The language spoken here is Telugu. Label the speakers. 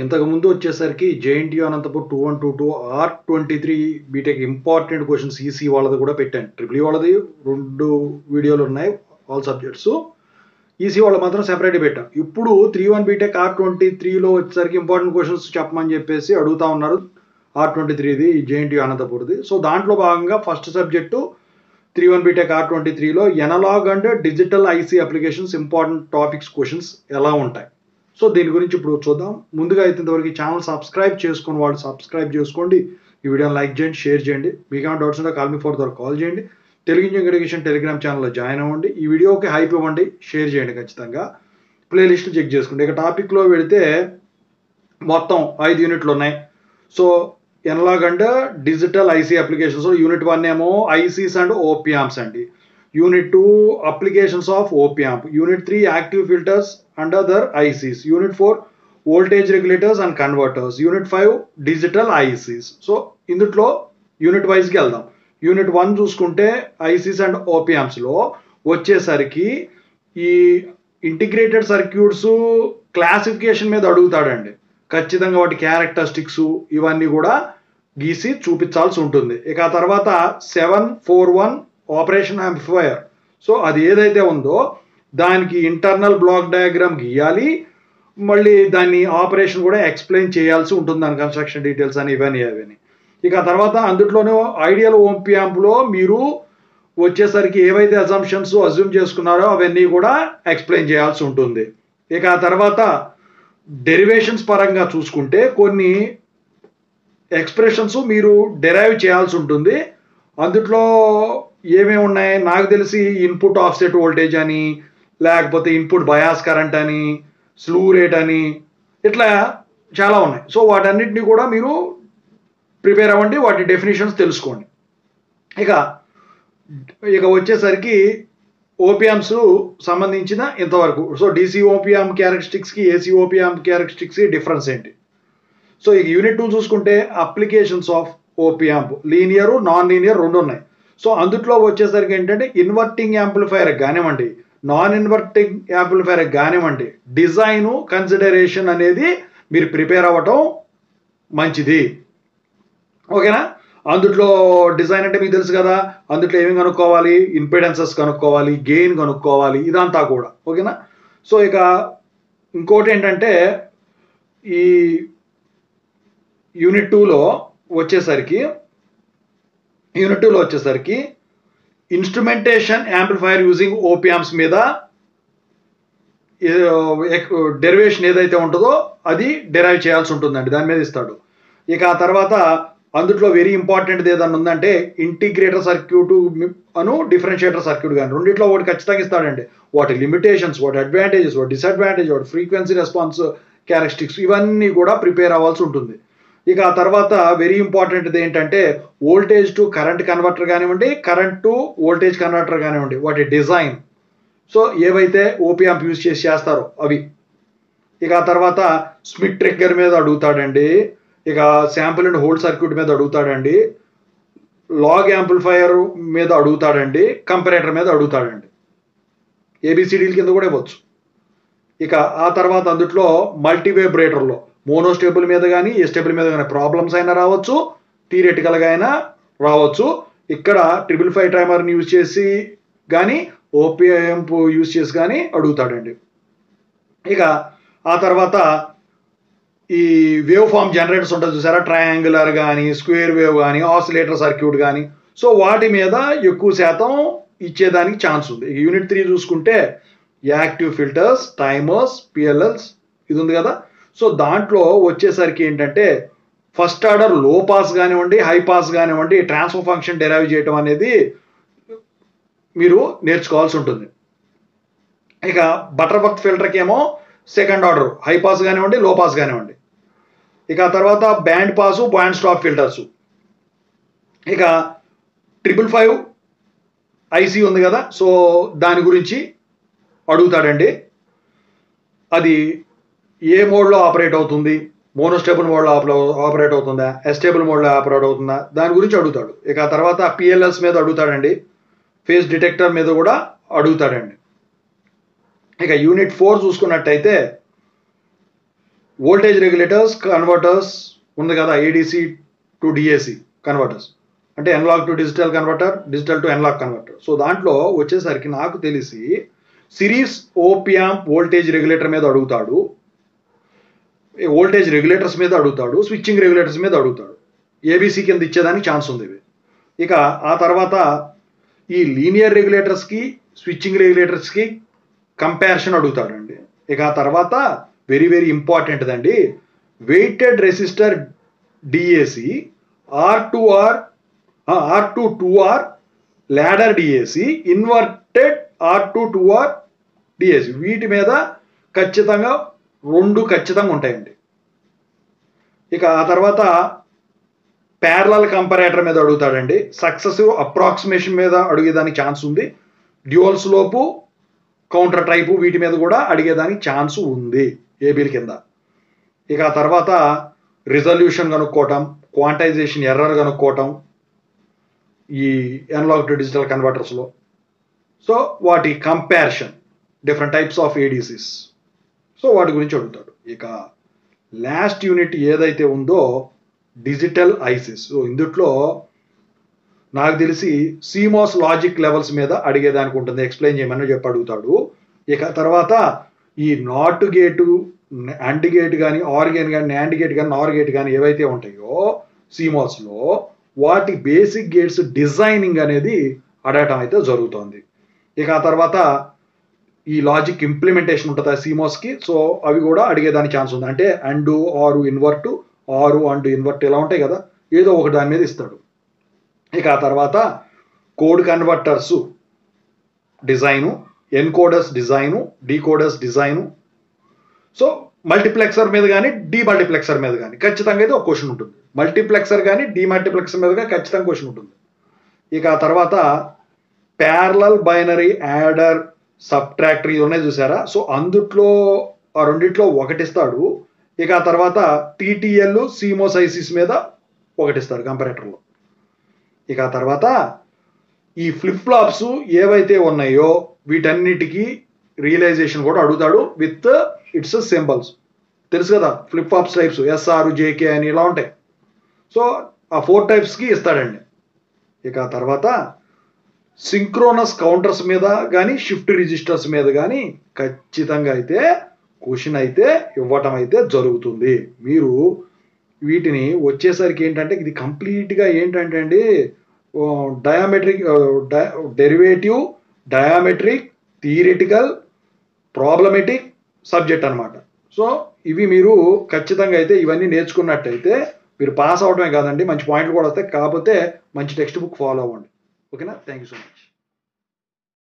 Speaker 1: ఇంతకుముందు వచ్చేసరికి JNTU Anantapur 2122 R23 BTech important questions EC వాళ్ళది కూడా పెట్టాను. ట్రిపుల్ ఈ వాళ్ళది 2 వీడియోలు ఉన్నాయి ఆల్ సబ్జెక్ట్స్. ఈసీ వాళ్ళు మాత్రం సెపరేట్ పెట్టాం. ఇప్పుడు 31 బీటెక్ R23లో వచ్చేసరికి ఇంపార్టెంట్ క్వశ్చన్స్ చెప్పమని చెప్పేసి అడుగుతా ఉన్నారు. R23ది జేఎన్టీయూ అనంతపూర్ది. సో దాంట్లో భాగంగా ఫస్ట్ సబ్జెక్టు 31 బీటెక్ R23లో analog and digital IC applications important topics questions ఎలా ఉంటాయి. సో దీని గురించి ఇప్పుడు చూద్దాం. ముందుగా అయితే ఇంతవరకు ఈ ఛానల్ సబ్స్క్రైబ్ చేసుకుని వాళ్ళు సబ్స్క్రైబ్ చేసుకోండి. ఈ వీడియోని లైక్ చేయండి, షేర్ చేయండి. మీకు ఏమైనా డౌట్స్ ఉంటే కాల్ మీ ఫర్ ద్వారా కాల్ చేయండి. తెలుగు ఇంజినియరింగ్ ఎడ్యుకేషన్ టెలిగ్రామ్ ఛానల్లో జాయిన్ అవ్వండి. ఈ వీడియోకి హైప్ ఇవ్వండి, షేర్ చేయండి ఖచ్చితంగా. ప్లేలిస్ట్ చెక్ చేసుకోండి. ఇక టాపిక్లో వెళితే మొత్తం 5 యూనిట్లు ఉన్నాయి. So analog and digital IC applications unit 1 ఏమో ఐసీస్ అండ్ ఓపియాంప్స్ అండి. Unit 2 applications of opamp. Unit 3 active filters and other ICs. Unit 4 voltage regulators and converters. Unit 5 digital ICs. So ఇందులో యూనిట్ వైజ్కి వెళ్దాం. యూనిట్ 1 చూసుకుంటే ఐసీస్ అండ్ ఓపియాంప్స్లో వచ్చేసరికి ఈ ఇంటిగ్రేటెడ్ సర్క్యూట్స్ క్లాసిఫికేషన్ మీద అడుగుతాడండి. ఖచ్చితంగా వాటి క్యారెక్టరిస్టిక్స్ ఇవన్నీ కూడా గీసి చూపించాల్సి ఉంటుంది. ఇక ఆ తర్వాత 741 ఆపరేషన్ యాంప్లిఫైయర్. సో అది ఏదైతే ఉందో దానికి ఇంటర్నల్ బ్లాక్ డయాగ్రామ్ గీయాలి, మళ్ళీ దాన్ని ఆపరేషన్ కూడా ఎక్స్ప్లెయిన్ చేయాల్సి ఉంటుంది, దాని కన్స్ట్రక్షన్ డీటెయిల్స్ అని ఇవన్నీ. ఇక తర్వాత అందులోనే ఐడియల్ ఓంపియాంప్లో మీరు వచ్చేసరికి ఏవైతే అజ్యూమ్ చేసుకున్నారో అవన్నీ కూడా ఎక్స్ప్లెయిన్ చేయాల్సి ఉంటుంది. ఇక ఆ తర్వాత డెరివేషన్స్ పరంగా చూసుకుంటే కొన్ని ఎక్స్ప్రెషన్స్ మీరు డెరైవ్ చేయాల్సి ఉంటుంది. అందులో ఏమేమి ఉన్నాయి నాకు తెలిసి ఇన్పుట్ ఆఫ్సెట్ వోల్టేజ్ అని, లేకపోతే ఇన్పుట్ బయాస్ కరెంట్ అని, స్లూ రేట్ అని, ఇట్లా చాలా ఉన్నాయి. సో వాటన్నిటిని కూడా మీరు ప్రిపేర్ అవ్వండి, వాటి డెఫినేషన్స్ తెలుసుకోండి. ఇక వచ్చేసరికి ఓపియాంప్స్ సంబంధించిన ఇంతవరకు. సో డీసీ ఓపియాంప్ క్యారెక్టరిస్టిక్స్కి ఏసీ ఓపియాంప్ క్యారెక్టరిస్టిక్స్కి డిఫరెన్స్ ఏంటి. సో ఇక యూనిట్ 2 చూసుకుంటే applications of opamp. Linear, non linear 2 ఉన్నాయి. సో అందులో వచ్చేసరికి ఏంటంటే ఇన్వర్టింగ్ యాంప్లిఫైయర్ కానివ్వండి, నాన్ ఇన్వర్టింగ్ యాంప్లిఫైయర్ కానివ్వండి, డిజైను కన్సిడరేషన్ అనేది మీరు ప్రిపేర్ అవ్వటం మంచిది. ఓకేనా. అందులో డిజైన్ అంటే మీకు తెలుసు కదా, అందులో ఏమేమి కనుక్కోవాలి, ఇంపిడెన్సెస్ కనుక్కోవాలి, గెయిన్ కనుక్కోవాలి, ఇదంతా కూడా. ఓకేనా. సో ఇక ఇంకోటి ఏంటంటే ఈ యూనిట్ 2లో వచ్చేసరికి ఇన్స్ట్రుమెంటేషన్ యాంప్లిఫైయర్ యూజింగ్ ఓపియాంప్స్ మీద డెరివేషన్ ఏదైతే ఉంటుందో అది డెరైవ్ చేయాల్సి ఉంటుందండి, దాని మీద ఇస్తాడు. ఇక ఆ తర్వాత అందులో వెరీ ఇంపార్టెంట్ ఏదన్నా ఉందంటే ఇంటిగ్రేటర్ సర్క్యూట్ అను డిఫరెన్షియేటర్ సర్క్యూట్ కానీ రెండిట్లో ఒకటి ఖచ్చితంగా ఇస్తాడండి. వాటి లిమిటేషన్స్, వాటి అడ్వాంటేజెస్, వాటి డిసడ్వాంటేజ్, వాటి ఫ్రీక్వెన్సీ రెస్పాన్స్ క్యారెక్టరిస్టిక్స్ ఇవన్నీ కూడా ప్రిపేర్ అవ్వాల్సి ఉంటుంది. ఇక ఆ తర్వాత వెరీ ఇంపార్టెంట్ ఏంటంటే వోల్టేజ్ టు కరెంట్ కన్వర్టర్ కానివ్వండి, కరెంట్ టు వోల్టేజ్ కన్వర్టర్ కానివ్వండి, వాటి డిజైన్. సో ఏవైతే ఓపియాంప్ యూజ్ చేస్తారో అవి. ఇక ఆ తర్వాత స్మిత్ ట్రిగ్గర్ మీద అడుగుతాడండి. ఇక శాంపుల్ అండ్ హోల్డ్ సర్క్యూట్ మీద అడుగుతాడండి, లాగ్ యాంప్లిఫైయర్ మీద అడుగుతాడండి, కంపరేటర్ మీద అడుగుతాడండి. ఏబిసిడీల కింద కూడా ఇవ్వచ్చు. ఇక ఆ తర్వాత అందులో మల్టీవైబ్రేటర్లో మోనోస్టేబుల్ మీద కానీ ఎస్టేబుల్ మీద కానీ ప్రాబ్లమ్స్ అయినా రావచ్చు, థియరిటికల్గా అయినా రావచ్చు. ఇక్కడ 555 టైమర్ని యూజ్ చేసి కానీ ఓపియాంప్ యూజ్ చేసి కానీ అడుగుతాడండి. ఇక ఆ తర్వాత ఈ వేవ్ ఫామ్ జనరేటర్స్ ఉంటుంది చూసారా, ట్రయాంగులర్ కానీ, స్క్వేర్ వేవ్ కానీ, ఆసిలేటర్ సర్క్యూట్ కానీ. సో వాటి మీద ఎక్కువ శాతం ఇచ్చేదానికి ఛాన్స్ ఉంది. యూనిట్ 3 చూసుకుంటే యాక్టివ్ ఫిల్టర్స్, టైమర్స్, పిఎల్ఎల్స్ ఇది ఉంది కదా. సో దాంట్లో వచ్చేసరికి ఏంటంటే ఫస్ట్ ఆర్డర్ లో పాస్ కానివ్వండి, హై పాస్ కానివ్వండి, ట్రాన్స్ఫర్ ఫంక్షన్ డెరైవ్ చేయడం అనేది మీరు నేర్చుకోవాల్సి ఉంటుంది. ఇక బటర్వర్త్ ఫిల్టర్కి ఏమో సెకండ్ ఆర్డర్ హై పాస్ కానివ్వండి, లో పాస్ కానివ్వండి. ఇక తర్వాత band pass, band stop filters. ఇక 555 ఐసీ ఉంది కదా, సో దాని గురించి అడుగుతాడండి. అది ఏ మోడ్లో ఆపరేట్ అవుతుంది, మోనోస్టేబుల్ మోడ్లో ఆపరేట్ అవుతుందా, ఎస్టేబుల్ మోడ్లో ఆపరేట్ అవుతుందా, దాని గురించి అడుగుతాడు. ఇక తర్వాత పిఎల్ఎల్స్ మీద అడుగుతాడండి, ఫేస్ డిటెక్టర్ మీద కూడా అడుగుతాడండి. ఇక యూనిట్ 4 చూసుకున్నట్టయితే వోల్టేజ్ రెగ్యులేటర్స్ కన్వర్టర్స్ ఉంది కదా, ఏడీసీ టు డిఏసి కన్వర్టర్స్ అంటే analogue to digital converter, digital to analogue converter. So దాంట్లో వచ్చేసరికి నాకు తెలిసి సిరీస్ ఓపియాంప్ వోల్టేజ్ రెగ్యులేటర్ మీద అడుగుతాడు, వోల్టేజ్ రెగ్యులేటర్స్ మీద అడుగుతాడు, స్విచ్చింగ్ రెగ్యులేటర్స్ మీద అడుగుతాడు. ఏబీసీ కింద ఇచ్చేదానికి ఛాన్స్ ఉంది ఇవి. ఇక ఆ తర్వాత ఈ లీనియర్ రెగ్యులేటర్స్కి స్విచ్చింగ్ రెగ్యులేటర్స్కి కంపారిజన్ అడుగుతాడండి. ఇక ఆ తర్వాత వెరీ వెరీ ఇంపార్టెంట్ అండి, weighted resistor DAC, R2 ladder DAC, inverted R2 DAC, వీటి మీద ఖచ్చితంగా 2 ఖచ్చితంగా ఉంటాయండి. ఇక ఆ తర్వాత ప్యారలల్ కంపారేటర్ మీద అడుగుతాడండి, సక్సెసివ్ అప్రాక్సిమేషన్ మీద అడిగేదానికి ఛాన్స్ ఉంది, డ్యూయల్ స్లోపు కౌంటర్ టైపు వీటి మీద కూడా అడిగేదానికి ఛాన్స్ ఉంది ఏబీల కింద. ఇక ఆ తర్వాత రిజల్యూషన్ కనుక్కోవటం, క్వాంటైజేషన్ ఎర్రర్ కనుక్కోవటం ఈ అనలాగ్ టు డిజిటల్ కన్వర్టర్స్లో. సో వాటి comparison different types of ADCs, so వాటి గురించి అడుగుతాడు. ఇక లాస్ట్ యూనిట్ ఏదైతే ఉందో డిజిటల్ ఐసిస్, సో ఇందుట్లో నాకు తెలిసి సిమోస్ లాజిక్ లెవెల్స్ మీద అడిగేదానికి ఉంటుంది, ఎక్స్ప్లెయిన్ చేయమని చెప్పి అడుగుతాడు. ఇక తర్వాత ఈ నాట్ గేటు, అండ్ గేట్ కానీ, ఆర్ గేట్ కానీ, న్యాండ్ గేట్ కానీ, నార్ గేట్ కానీ ఏవైతే ఉంటాయో సిమోస్లో వాటి బేసిక్ గేట్స్ డిజైనింగ్ అనేది అడగటం అయితే జరుగుతుంది. ఇక ఆ తర్వాత ఈ లాజిక్ ఇంప్లిమెంటేషన్ ఉంటుంది సిమోస్కి, సో అవి కూడా అడిగేదానికి ఛాన్స్ ఉంది. అంటే అండ్, ఆరు, ఇన్వర్ట్, ఆరు అండ్ ఇన్వర్ట్ ఇలా ఉంటాయి కదా, ఏదో ఒక దాని మీద ఇస్తాడు. ఇక ఆ తర్వాత code converters design, encoders design, decoders design, so multiplexer మీద కానీ డీమల్టీప్లెక్సర్ మీద కానీ ఖచ్చితంగా అయితే ఒక క్వశ్చన్ ఉంటుంది. మల్టీప్లెక్సర్ కానీ డీమల్టీప్లెక్సర్ మీద కానీ ఖచ్చితంగా క్వశ్చన్ ఉంటుంది. ఇక ఆ తర్వాత ప్యారలల్ బైనరీ యాడర్, సబ్ట్రాక్టర్ ఇది ఉన్నాయి చూసారా, సో అందుట్లో ఆ రెండిట్లో ఒకటిస్తాడు. ఇక ఆ తర్వాత టీటీఎల్, సిమోస్ ఐసిస్ మీద ఒకటిస్తాడు కంపారేటర్లో. ఇక ఆ తర్వాత ఈ ఫ్లిప్ ఫ్లాప్స్ ఏవైతే ఉన్నాయో వీటన్నిటికీ రియలైజేషన్ కూడా అడుగుతాడు విత్ ఇట్స్ సింబల్స్. తెలుసు కదా flip flops types, SR, JK అని ఇలా ఉంటాయి. సో ఆ 4 టైప్స్కి ఇస్తాడండి. ఇక ఆ తర్వాత సింక్రోనస్ కౌంటర్స్ మీద కానీ, షిఫ్ట్ రిజిస్టర్స్ మీద కానీ ఖచ్చితంగా అయితే క్వశ్చన్ అయితే ఇవ్వటం అయితే జరుగుతుంది. మీరు వీటిని వచ్చేసరికి ఏంటంటే ఇది కంప్లీట్గా ఏంటంటే అండి డయామెట్రిక్, డెరివేటివ్, డయామెట్రిక్, థియరిటికల్, ప్రాబ్లమెటిక్ సబ్జెక్ట్ అనమాట. సో ఇవి మీరు ఖచ్చితంగా అయితే ఇవన్నీ నేర్చుకున్నట్టయితే మీరు పాస్ అవడమే కాదండి, మంచి పాయింట్లు కూడా వస్తాయి. కాకపోతే మంచి టెక్స్ట్ బుక్ ఫాలో అవ్వండి. ఓకేనా? Thank you so much.